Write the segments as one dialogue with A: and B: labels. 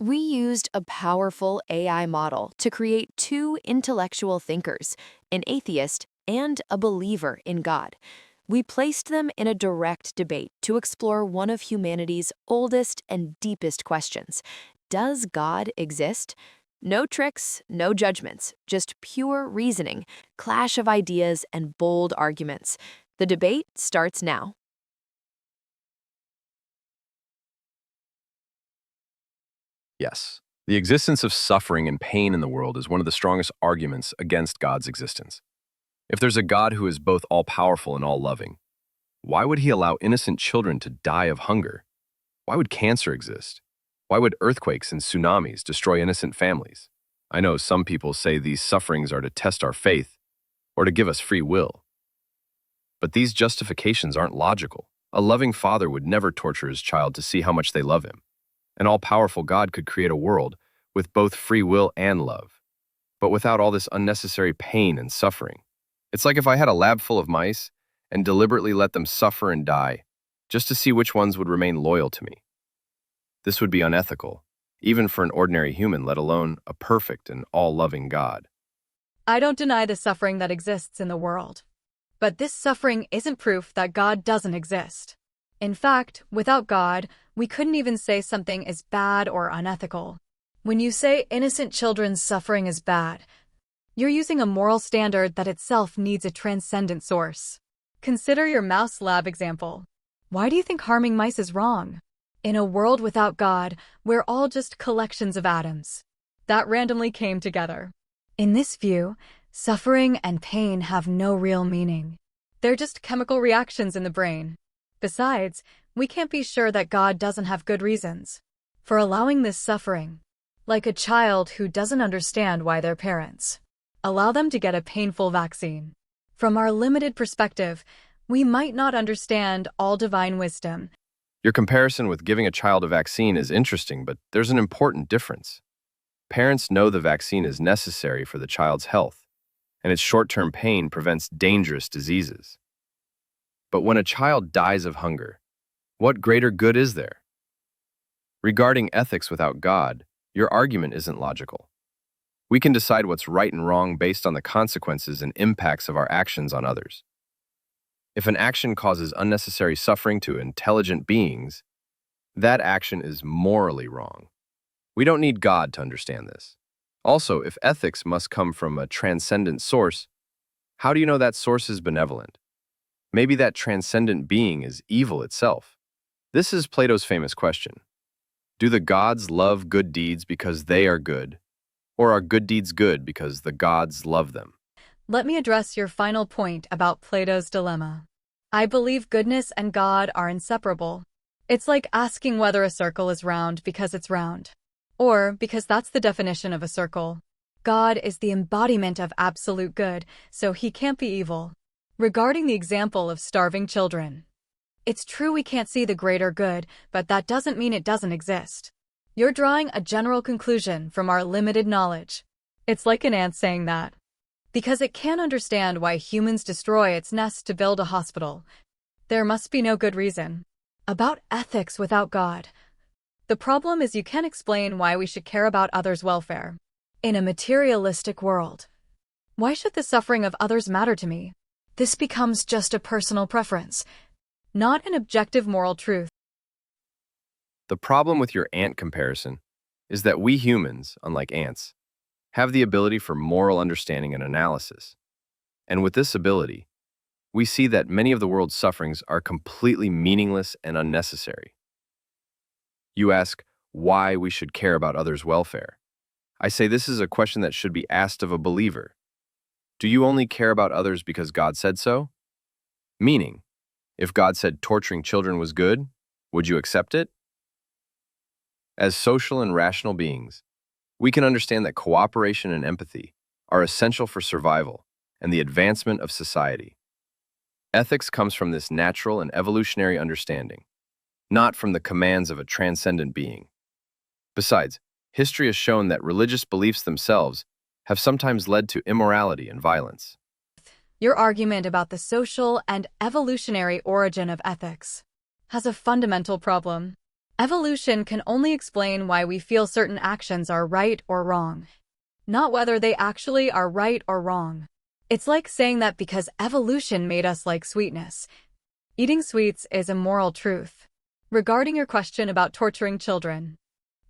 A: We used a powerful AI model to create two intellectual thinkers, an atheist and a believer in God. We placed them in a direct debate to explore one of humanity's oldest and deepest questions. Does God exist? No tricks, no judgments, just pure reasoning, clash of ideas, and bold arguments. The debate starts now.
B: Yes. The existence of suffering and pain in the world is one of the strongest arguments against God's existence. If there's a God who is both all-powerful and all-loving, why would he allow innocent children to die of hunger? Why would cancer exist? Why would earthquakes and tsunamis destroy innocent families? I know some people say these sufferings are to test our faith or to give us free will. But these justifications aren't logical. A loving father would never torture his child to see how much they love him. An all-powerful God could create a world with both free will and love, but without all this unnecessary pain and suffering. It's like if I had a lab full of mice and deliberately let them suffer and die, just to see which ones would remain loyal to me. This would be unethical, even for an ordinary human, let alone a perfect and all-loving God.
C: I don't deny the suffering that exists in the world. But this suffering isn't proof that God doesn't exist. In fact, without God, we couldn't even say something is bad or unethical. When you say innocent children's suffering is bad, you're using a moral standard that itself needs a transcendent source. Consider your mouse lab example. Why do you think harming mice is wrong? In a world without God, we're all just collections of atoms that randomly came together. In this view, suffering and pain have no real meaning. They're just chemical reactions in the brain. Besides, we can't be sure that God doesn't have good reasons for allowing this suffering. Like a child who doesn't understand why their parents allow them to get a painful vaccine. From our limited perspective, we might not understand all divine wisdom.
B: Your comparison with giving a child a vaccine is interesting, but there's an important difference. Parents know the vaccine is necessary for the child's health, and its short-term pain prevents dangerous diseases. But when a child dies of hunger, what greater good is there? Regarding ethics without God, your argument isn't logical. We can decide what's right and wrong based on the consequences and impacts of our actions on others. If an action causes unnecessary suffering to intelligent beings, that action is morally wrong. We don't need God to understand this. Also, if ethics must come from a transcendent source, how do you know that source is benevolent? Maybe that transcendent being is evil itself. This is Plato's famous question. Do the gods love good deeds because they are good, or are good deeds good because the gods love them?
C: Let me address your final point about Plato's dilemma. I believe goodness and God are inseparable. It's like asking whether a circle is round because it's round, or because that's the definition of a circle. God is the embodiment of absolute good, so he can't be evil. Regarding the example of starving children, it's true we can't see the greater good, but that doesn't mean it doesn't exist. You're drawing a general conclusion from our limited knowledge. It's like an ant saying that because it can't understand why humans destroy its nest to build a hospital, there must be no good reason. About ethics without God, the problem is you can't explain why we should care about others' welfare. In a materialistic world, why should the suffering of others matter to me? This becomes just a personal preference, not an objective moral truth.
B: The problem with your ant comparison is that we humans, unlike ants, have the ability for moral understanding and analysis. And with this ability, we see that many of the world's sufferings are completely meaningless and unnecessary. You ask why we should care about others' welfare. I say this is a question that should be asked of a believer. Do you only care about others because God said so? Meaning, if God said torturing children was good, would you accept it? As social and rational beings, we can understand that cooperation and empathy are essential for survival and the advancement of society. Ethics comes from this natural and evolutionary understanding, not from the commands of a transcendent being. Besides, history has shown that religious beliefs themselves have sometimes led to immorality and violence.
C: Your argument about the social and evolutionary origin of ethics has a fundamental problem. Evolution can only explain why we feel certain actions are right or wrong, not whether they actually are right or wrong. It's like saying that because evolution made us like sweetness, eating sweets is a moral truth. Regarding your question about torturing children,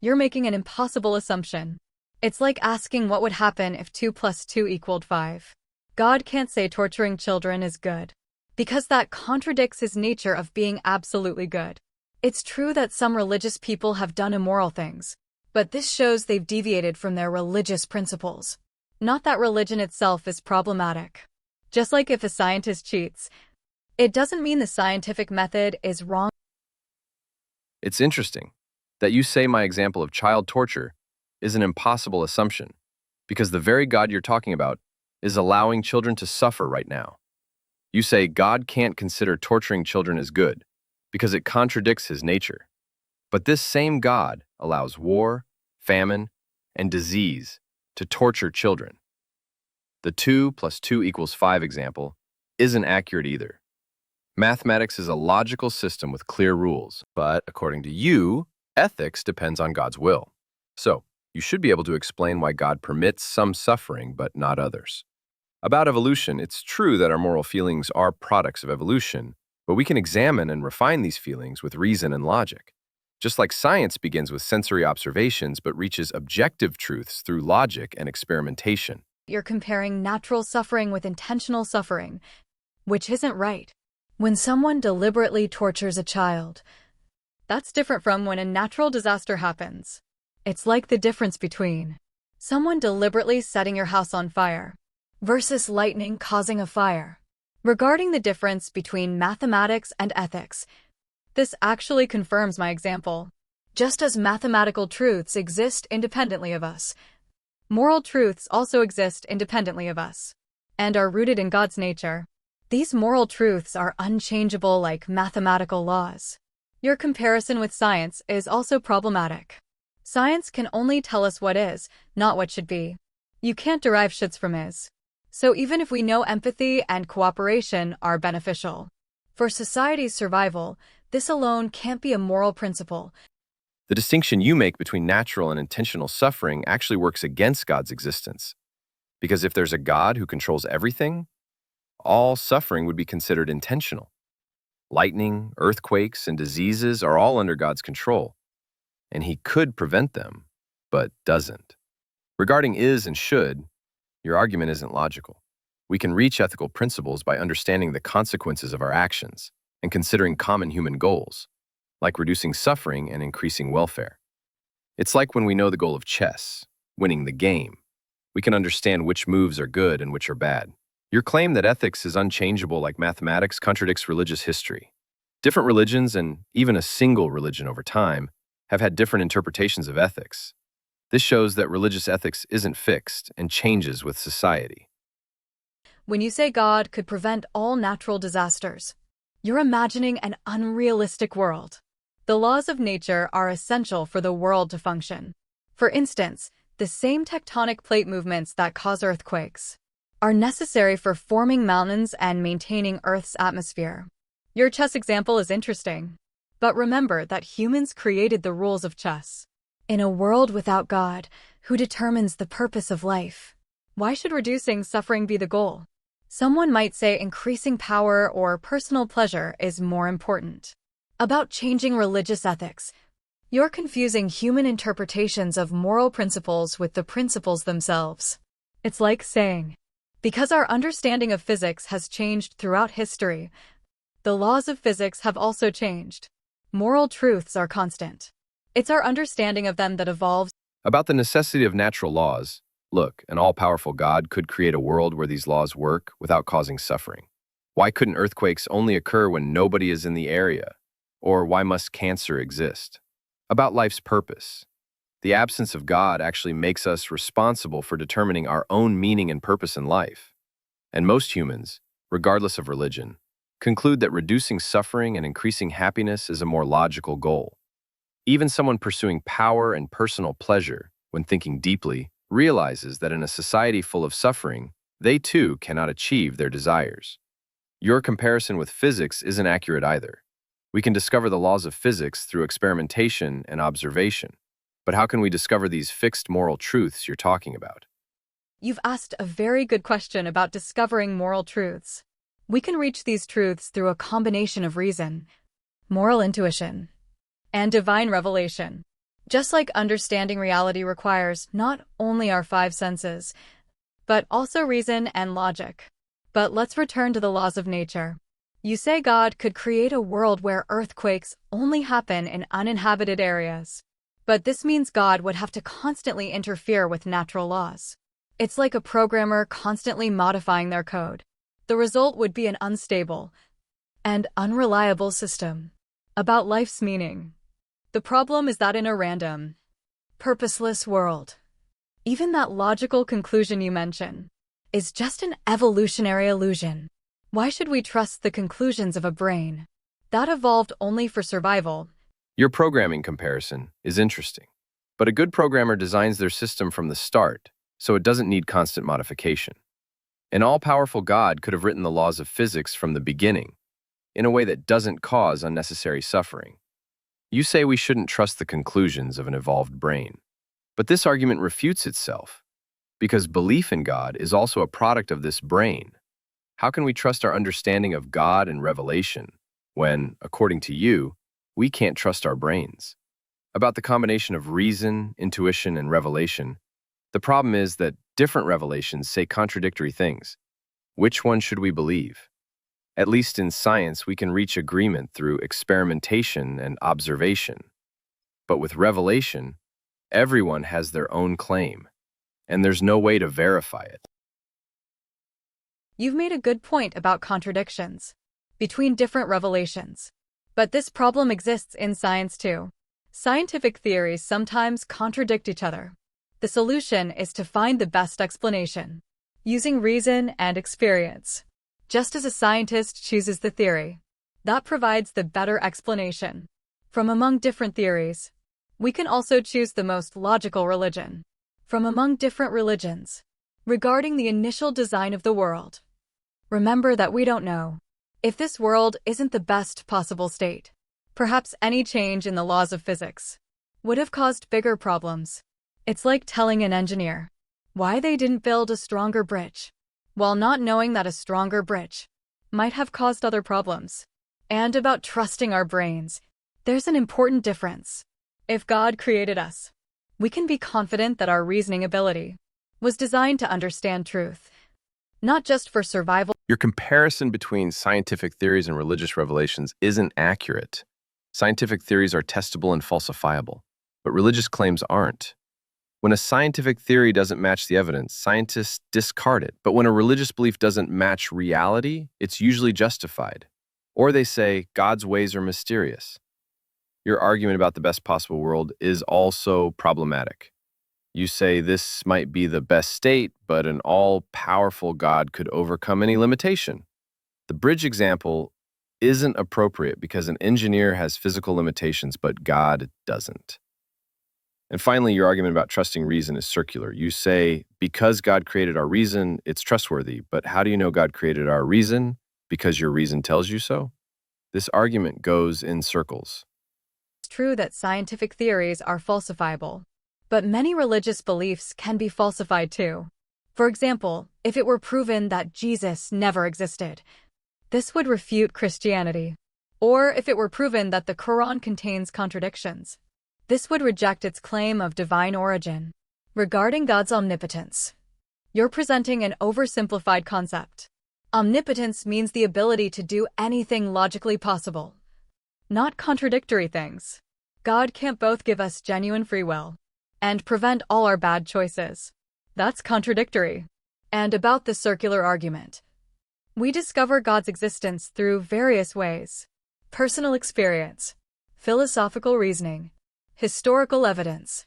C: you're making an impossible assumption. It's like asking what would happen if 2 plus 2 equaled 5. God can't say torturing children is good, because that contradicts his nature of being absolutely good. It's true that some religious people have done immoral things, but this shows they've deviated from their religious principles. Not that religion itself is problematic. Just like if a scientist cheats, it doesn't mean the scientific method is wrong.
B: It's interesting that you say my example of child torture is an impossible assumption, because the very God you're talking about is allowing children to suffer right now. You say God can't consider torturing children as good, because it contradicts his nature. But this same God allows war, famine, and disease to torture children. The 2 plus 2 equals 5 example isn't accurate either. Mathematics is a logical system with clear rules, but according to you, ethics depends on God's will. So, you should be able to explain why God permits some suffering but not others. About evolution, it's true that our moral feelings are products of evolution, but we can examine and refine these feelings with reason and logic. Just like science begins with sensory observations but reaches objective truths through logic and experimentation.
C: You're comparing natural suffering with intentional suffering, which isn't right. When someone deliberately tortures a child, that's different from when a natural disaster happens. It's like the difference between someone deliberately setting your house on fire versus lightning causing a fire. Regarding the difference between mathematics and ethics, this actually confirms my example. Just as mathematical truths exist independently of us, moral truths also exist independently of us and are rooted in God's nature. These moral truths are unchangeable like mathematical laws. Your comparison with science is also problematic. Science can only tell us what is, not what should be. You can't derive shoulds from is. So even if we know empathy and cooperation are beneficial for society's survival, this alone can't be a moral principle.
B: The distinction you make between natural and intentional suffering actually works against God's existence. Because if there's a God who controls everything, all suffering would be considered intentional. Lightning, earthquakes, and diseases are all under God's control, and he could prevent them, but doesn't. Regarding is and should, your argument isn't logical. We can reach ethical principles by understanding the consequences of our actions and considering common human goals, like reducing suffering and increasing welfare. It's like when we know the goal of chess, winning the game. We can understand which moves are good and which are bad. Your claim that ethics is unchangeable like mathematics contradicts religious history. Different religions, and even a single religion over time, have had different interpretations of ethics. This shows that religious ethics isn't fixed and changes with society.
C: When you say God could prevent all natural disasters, you're imagining an unrealistic world. The laws of nature are essential for the world to function. For instance, the same tectonic plate movements that cause earthquakes are necessary for forming mountains and maintaining Earth's atmosphere. Your chess example is interesting, but remember that humans created the rules of chess. In a world without God, who determines the purpose of life, why should reducing suffering be the goal? Someone might say increasing power or personal pleasure is more important. About changing religious ethics, you're confusing human interpretations of moral principles with the principles themselves. It's like saying, because our understanding of physics has changed throughout history, the laws of physics have also changed. Moral truths are constant. It's our understanding of them that evolves.
B: About the necessity of natural laws, look, an all-powerful God could create a world where these laws work without causing suffering. Why couldn't earthquakes only occur when nobody is in the area? Or why must cancer exist? About life's purpose. The absence of God actually makes us responsible for determining our own meaning and purpose in life. And most humans, regardless of religion, conclude that reducing suffering and increasing happiness is a more logical goal. Even someone pursuing power and personal pleasure, when thinking deeply, realizes that in a society full of suffering, they too cannot achieve their desires. Your comparison with physics isn't accurate either. We can discover the laws of physics through experimentation and observation. But how can we discover these fixed moral truths you're talking about?
C: You've asked a very good question about discovering moral truths. We can reach these truths through a combination of reason, moral intuition, and divine revelation. Just like understanding reality requires not only our five senses, but also reason and logic. But let's return to the laws of nature. You say God could create a world where earthquakes only happen in uninhabited areas. But this means God would have to constantly interfere with natural laws. It's like a programmer constantly modifying their code. The result would be an unstable and unreliable system. About life's meaning. The problem is that in a random, purposeless world, even that logical conclusion you mention is just an evolutionary illusion. Why should we trust the conclusions of a brain that evolved only for survival?
B: Your programming comparison is interesting, but a good programmer designs their system from the start, so it doesn't need constant modification. An all-powerful God could have written the laws of physics from the beginning, in a way that doesn't cause unnecessary suffering. You say we shouldn't trust the conclusions of an evolved brain, but this argument refutes itself, because belief in God is also a product of this brain. How can we trust our understanding of God and revelation when, according to you, we can't trust our brains? About the combination of reason, intuition, and revelation, the problem is that different revelations say contradictory things. Which one should we believe? At least in science, we can reach agreement through experimentation and observation. But with revelation, everyone has their own claim, and there's no way to verify it.
C: You've made a good point about contradictions between different revelations. But this problem exists in science too. Scientific theories sometimes contradict each other. The solution is to find the best explanation, using reason and experience. Just as a scientist chooses the theory that provides the better explanation from among different theories, we can also choose the most logical religion from among different religions. Regarding the initial design of the world, remember that we don't know if this world isn't the best possible state. Perhaps any change in the laws of physics would have caused bigger problems. It's like telling an engineer why they didn't build a stronger bridge, while not knowing that a stronger bridge might have caused other problems. And about trusting our brains, there's an important difference. If God created us, we can be confident that our reasoning ability was designed to understand truth, not just for survival.
B: Your comparison between scientific theories and religious revelations isn't accurate. Scientific theories are testable and falsifiable, but religious claims aren't. When a scientific theory doesn't match the evidence, scientists discard it. But when a religious belief doesn't match reality, it's usually justified. Or they say, God's ways are mysterious. Your argument about the best possible world is also problematic. You say this might be the best state, but an all-powerful God could overcome any limitation. The bridge example isn't appropriate because an engineer has physical limitations, but God doesn't. And finally, your argument about trusting reason is circular. You say, because God created our reason, it's trustworthy. But how do you know God created our reason? Because your reason tells you so? This argument goes in circles.
C: It's true that scientific theories are falsifiable, but many religious beliefs can be falsified too. For example, if it were proven that Jesus never existed, this would refute Christianity. Or if it were proven that the Quran contains contradictions, this would reject its claim of divine origin. Regarding God's omnipotence, you're presenting an oversimplified concept. Omnipotence means the ability to do anything logically possible, not contradictory things. God can't both give us genuine free will and prevent all our bad choices. That's contradictory. And about the circular argument, we discover God's existence through various ways: personal experience, philosophical reasoning, historical evidence,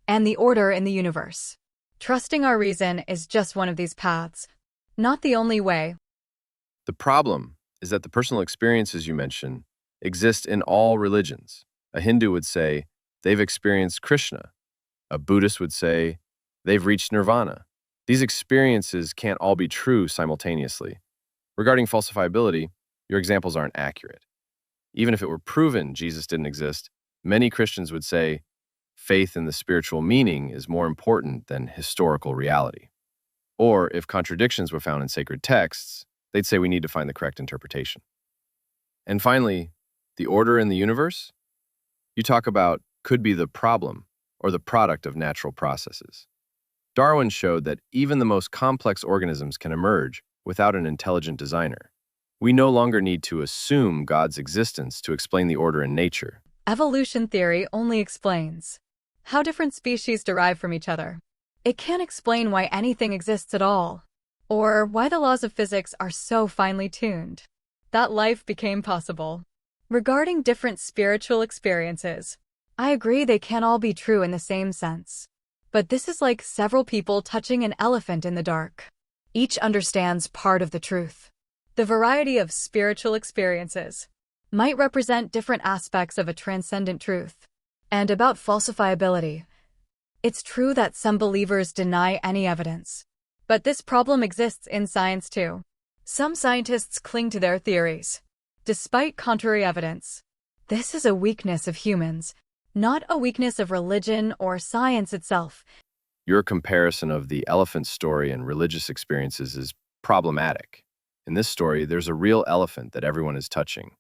C: and the order in the universe. Trusting our reason is just one of these paths, not the only way.
B: The problem is that the personal experiences you mention exist in all religions. A Hindu would say they've experienced Krishna. A Buddhist would say they've reached nirvana. These experiences can't all be true simultaneously. Regarding falsifiability, your examples aren't accurate. Even if it were proven Jesus didn't exist, many Christians would say faith in the spiritual meaning is more important than historical reality. Or if contradictions were found in sacred texts, they'd say we need to find the correct interpretation. And finally, the order in the universe you talk about could be the problem or the product of natural processes. Darwin showed that even the most complex organisms can emerge without an intelligent designer. We no longer need to assume God's existence to explain the order in nature.
C: Evolution theory only explains how different species derive from each other. It can't explain why anything exists at all, or why the laws of physics are so finely tuned that life became possible. Regarding different spiritual experiences, I agree they can't all be true in the same sense. But this is like several people touching an elephant in the dark. Each understands part of the truth. The variety of spiritual experiences might represent different aspects of a transcendent truth. And about falsifiability, it's true that some believers deny any evidence. But this problem exists in science too. Some scientists cling to their theories, despite contrary evidence. This is a weakness of humans, not a weakness of religion or science itself.
B: Your comparison of the elephant story and religious experiences is problematic. In this story, there's a real elephant that everyone is touching.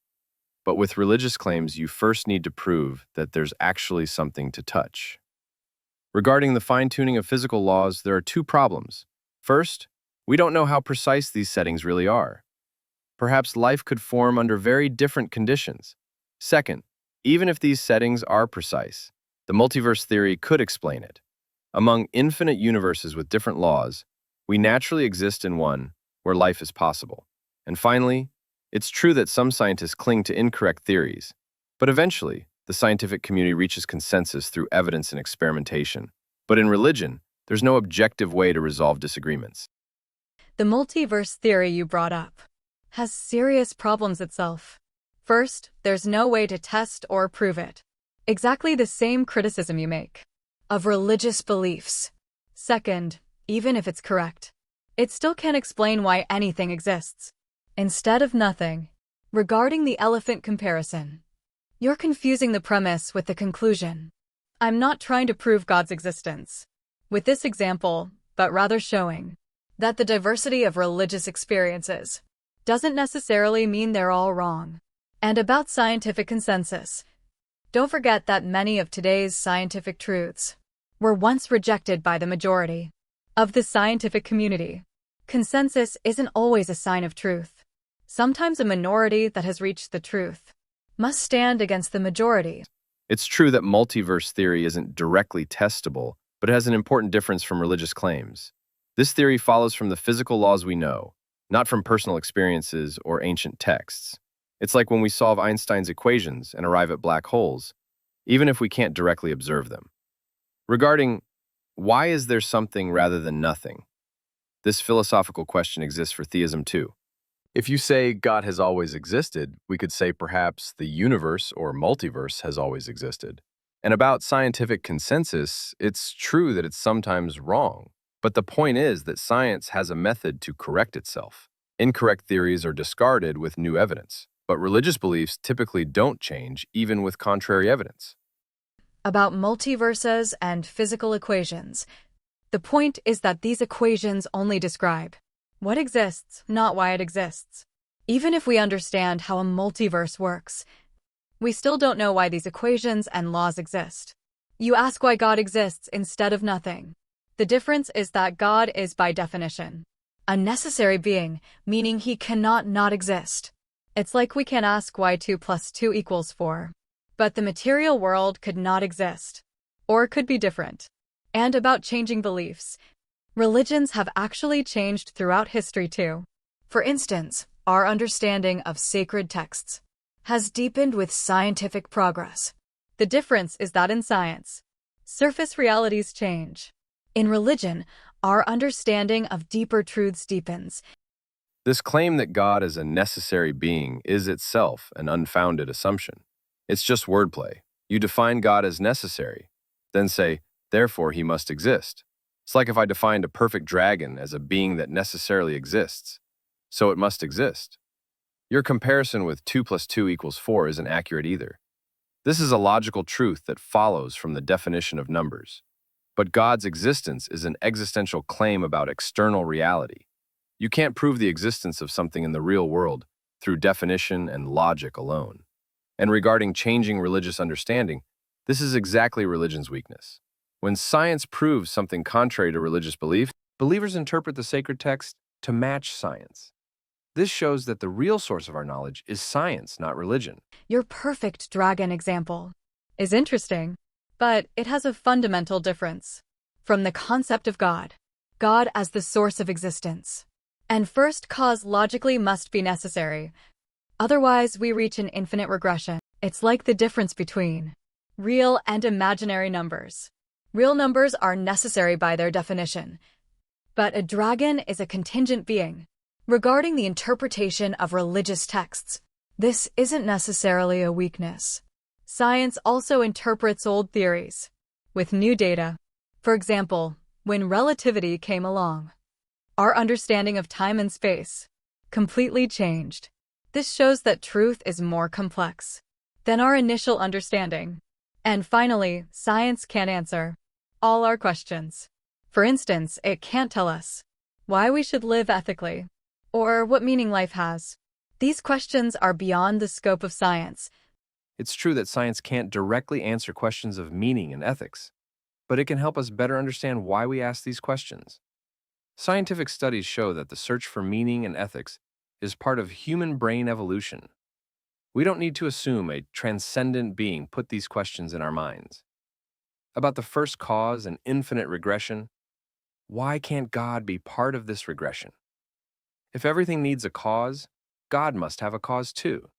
B: But with religious claims, you first need to prove that there's actually something to touch. Regarding the fine-tuning of physical laws, there are two problems. First, we don't know how precise these settings really are. Perhaps life could form under very different conditions. Second, even if these settings are precise, the multiverse theory could explain it. Among infinite universes with different laws, we naturally exist in one where life is possible. And finally, it's true that some scientists cling to incorrect theories, but eventually, the scientific community reaches consensus through evidence and experimentation. But in religion, there's no objective way to resolve disagreements.
C: The multiverse theory you brought up has serious problems itself. First, there's no way to test or prove it. Exactly the same criticism you make of religious beliefs. Second, even if it's correct, it still can't explain why anything exists instead of nothing. Regarding the elephant comparison, you're confusing the premise with the conclusion. I'm not trying to prove God's existence with this example, but rather showing that the diversity of religious experiences doesn't necessarily mean they're all wrong. And about scientific consensus, don't forget that many of today's scientific truths were once rejected by the majority of the scientific community. Consensus isn't always a sign of truth. Sometimes a minority that has reached the truth must stand against the majority.
B: It's true that multiverse theory isn't directly testable, but it has an important difference from religious claims. This theory follows from the physical laws we know, not from personal experiences or ancient texts. It's like when we solve Einstein's equations and arrive at black holes, even if we can't directly observe them. Regarding why is there something rather than nothing, this philosophical question exists for theism too. If you say God has always existed, we could say perhaps the universe or multiverse has always existed. And about scientific consensus, it's true that it's sometimes wrong. But the point is that science has a method to correct itself. Incorrect theories are discarded with new evidence. But religious beliefs typically don't change, even with contrary evidence.
C: About multiverses and physical equations, the point is that these equations only describe what exists, not why it exists. Even if we understand how a multiverse works, we still don't know why these equations and laws exist. You ask why God exists instead of nothing. The difference is that God is, by definition, a necessary being, meaning he cannot not exist. It's like we can ask why 2 + 2 = 4. But the material world could not exist, or could be different. And about changing beliefs, religions have actually changed throughout history too. For instance, our understanding of sacred texts has deepened with scientific progress. The difference is that in science, surface realities change. In religion, our understanding of deeper truths deepens.
B: This claim that God is a necessary being is itself an unfounded assumption. It's just wordplay. You define God as necessary, then say, therefore he must exist. It's like if I defined a perfect dragon as a being that necessarily exists, so it must exist. Your comparison with 2 plus 2 equals 4 isn't accurate either. This is a logical truth that follows from the definition of numbers. But God's existence is an existential claim about external reality. You can't prove the existence of something in the real world through definition and logic alone. And regarding changing religious understanding, this is exactly religion's weakness. When science proves something contrary to religious belief, believers interpret the sacred text to match science. This shows that the real source of our knowledge is science, not religion.
C: Your perfect dragon example is interesting, but it has a fundamental difference from the concept of God. God as the source of existence. And first cause logically must be necessary. Otherwise, we reach an infinite regression. It's like the difference between real and imaginary numbers. Real numbers are necessary by their definition. But a dragon is a contingent being. Regarding the interpretation of religious texts, this isn't necessarily a weakness. Science also interprets old theories with new data. For example, when relativity came along, our understanding of time and space completely changed. This shows that truth is more complex than our initial understanding. And finally, science can't answer all our questions. For instance, it can't tell us why we should live ethically or what meaning life has. These questions are beyond the scope of science.
B: It's true that science can't directly answer questions of meaning and ethics, but it can help us better understand why we ask these questions. Scientific studies show that the search for meaning and ethics is part of human brain evolution. We don't need to assume a transcendent being put these questions in our minds. About the first cause and infinite regression, why can't God be part of this regression? If everything needs a cause, God must have a cause too.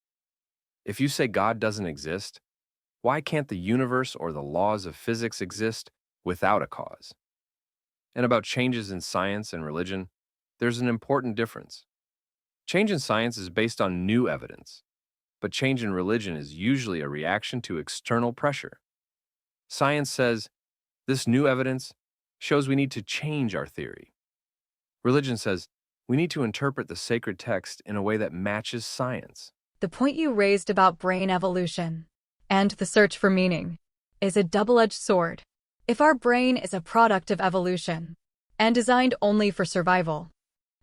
B: If you say God doesn't exist, why can't the universe or the laws of physics exist without a cause? And about changes in science and religion, there's an important difference. Change in science is based on new evidence, but change in religion is usually a reaction to external pressure. Science says, this new evidence shows we need to change our theory. Religion says, we need to interpret the sacred text in a way that matches science.
C: The point you raised about brain evolution and the search for meaning is a double-edged sword. If our brain is a product of evolution and designed only for survival,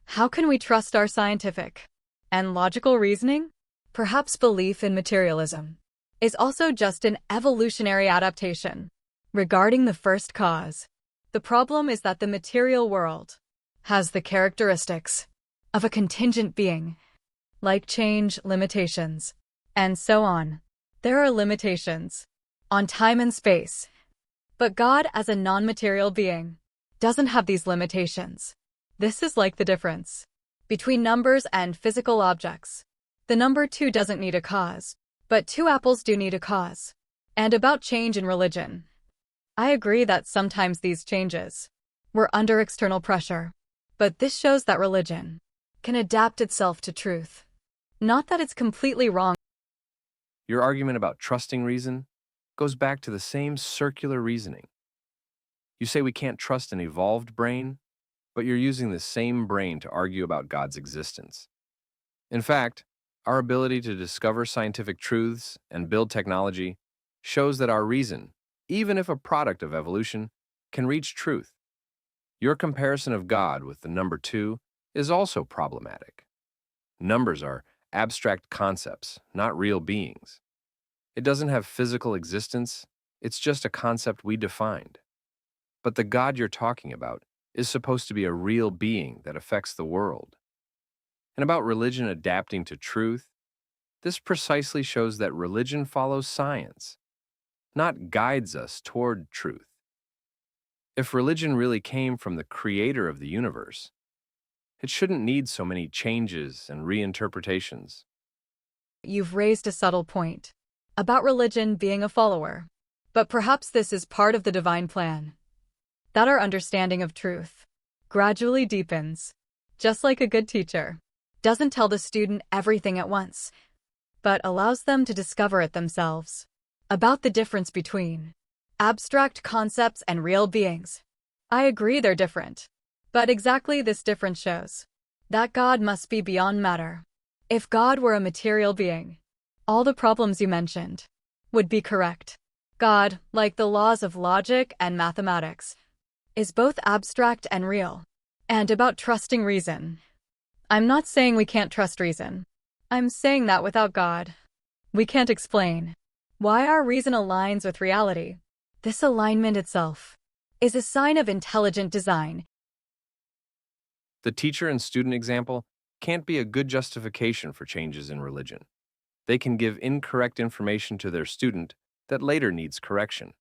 C: how can we trust our scientific and logical reasoning? Perhaps belief in materialism is also just an evolutionary adaptation. Regarding the first cause, the problem is that the material world has the characteristics of a contingent being, like change, limitations, and so on. There are limitations on time and space, but God as a non-material being doesn't have these limitations. This is like the difference between numbers and physical objects. The number 2 doesn't need a cause, but 2 apples do need a cause. And about change in religion, I agree that sometimes these changes were under external pressure. But this shows that religion can adapt itself to truth. Not that it's completely wrong.
B: Your argument about trusting reason goes back to the same circular reasoning. You say we can't trust an evolved brain, but you're using the same brain to argue about God's existence. In fact, our ability to discover scientific truths and build technology shows that our reason, even if a product of evolution, can reach truth. Your comparison of God with the number 2 is also problematic. Numbers are abstract concepts, not real beings. It doesn't have physical existence, it's just a concept we defined. But the God you're talking about is supposed to be a real being that affects the world. And about religion adapting to truth, this precisely shows that religion follows science, not guides us toward truth. If religion really came from the creator of the universe, it shouldn't need so many changes and reinterpretations.
C: You've raised a subtle point about religion being a follower, but perhaps this is part of the divine plan. That our understanding of truth gradually deepens, just like a good teacher doesn't tell the student everything at once, but allows them to discover it themselves. About the difference between abstract concepts and real beings, I agree they're different, but exactly this difference shows that God must be beyond matter. If God were a material being, all the problems you mentioned would be correct. God, like the laws of logic and mathematics, is both abstract and real. And about trusting reason. I'm not saying we can't trust reason. I'm saying that without God, we can't explain why our reason aligns with reality. This alignment itself is a sign of intelligent design.
B: The teacher and student example can't be a good justification for changes in religion. They can give incorrect information to their student that later needs correction.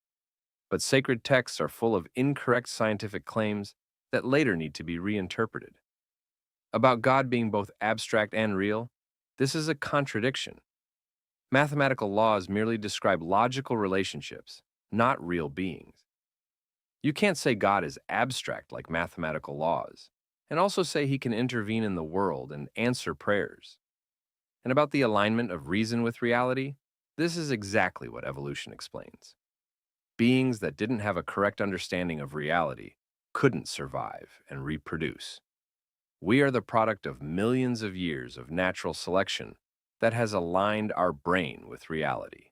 B: But sacred texts are full of incorrect scientific claims that later need to be reinterpreted. About God being both abstract and real, this is a contradiction. Mathematical laws merely describe logical relationships, not real beings. You can't say God is abstract like mathematical laws, and also say he can intervene in the world and answer prayers. And about the alignment of reason with reality, this is exactly what evolution explains. Beings that didn't have a correct understanding of reality couldn't survive and reproduce. We are the product of millions of years of natural selection that has aligned our brain with reality.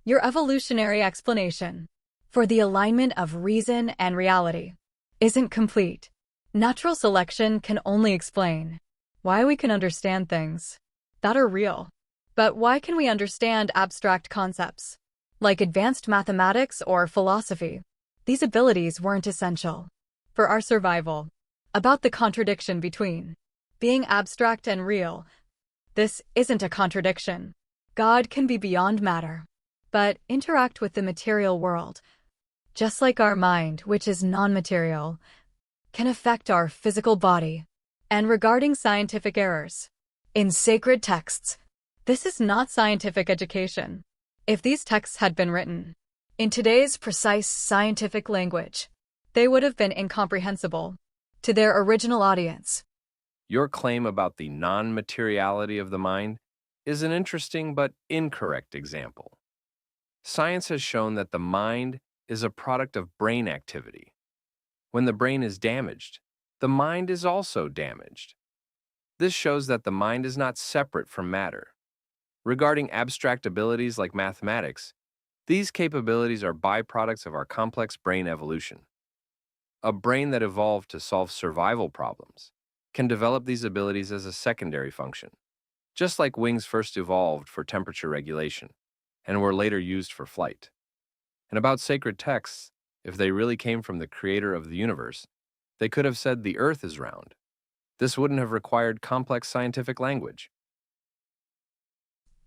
C: Your evolutionary explanation for the alignment of reason and reality isn't complete. Natural selection can only explain why we can understand things that are real. But why can we understand abstract concepts, like advanced mathematics or philosophy? These abilities weren't essential for our survival. About the contradiction between being abstract and real, this isn't a contradiction. God can be beyond matter, but interact with the material world, just like our mind, which is non-material, can affect our physical body. And regarding scientific errors in sacred texts, this is not scientific education. If these texts had been written in today's precise scientific language, they would have been incomprehensible to their original audience.
B: Your claim about the non-materiality of the mind is an interesting but incorrect example. Science has shown that the mind is a product of brain activity. When the brain is damaged, the mind is also damaged. This shows that the mind is not separate from matter. Regarding abstract abilities like mathematics, these capabilities are byproducts of our complex brain evolution. A brain that evolved to solve survival problems can develop these abilities as a secondary function, just like wings first evolved for temperature regulation and were later used for flight. And about sacred texts, if they really came from the creator of the universe, they could have said the earth is round. This wouldn't have required complex scientific language.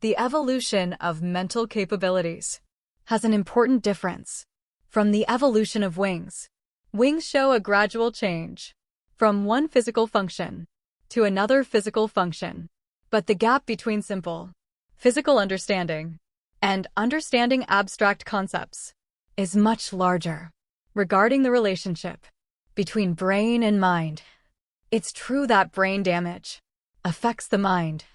C: The evolution of mental capabilities has an important difference from the evolution of wings. Wings show a gradual change from one physical function to another physical function, but the gap between simple physical understanding and understanding abstract concepts is much larger. Regarding the relationship between brain and mind, it's true that brain damage affects the mind,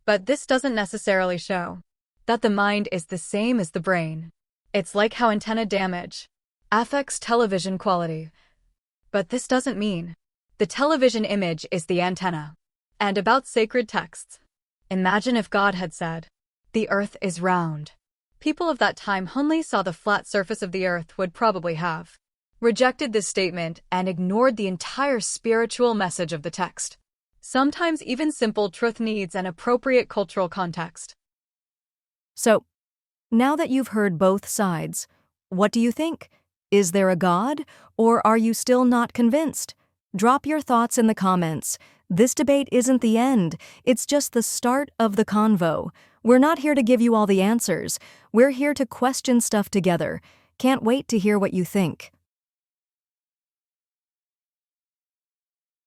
C: but this doesn't necessarily show that the mind is the same as the brain. It's like how antenna damage affects television quality, but this doesn't mean the television image is the antenna. And about sacred texts, imagine if God had said, "The earth is round." People of that time only saw the flat surface of the earth would probably have rejected this statement and ignored the entire spiritual message of the text. Sometimes even simple truth needs an appropriate cultural context.
D: So, now that you've heard both sides, what do you think? Is there a God, or are you still not convinced? Drop your thoughts in the comments. This debate isn't the end, it's just the start of the convo. We're not here to give you all the answers. We're here to question stuff together. Can't wait to hear what you think.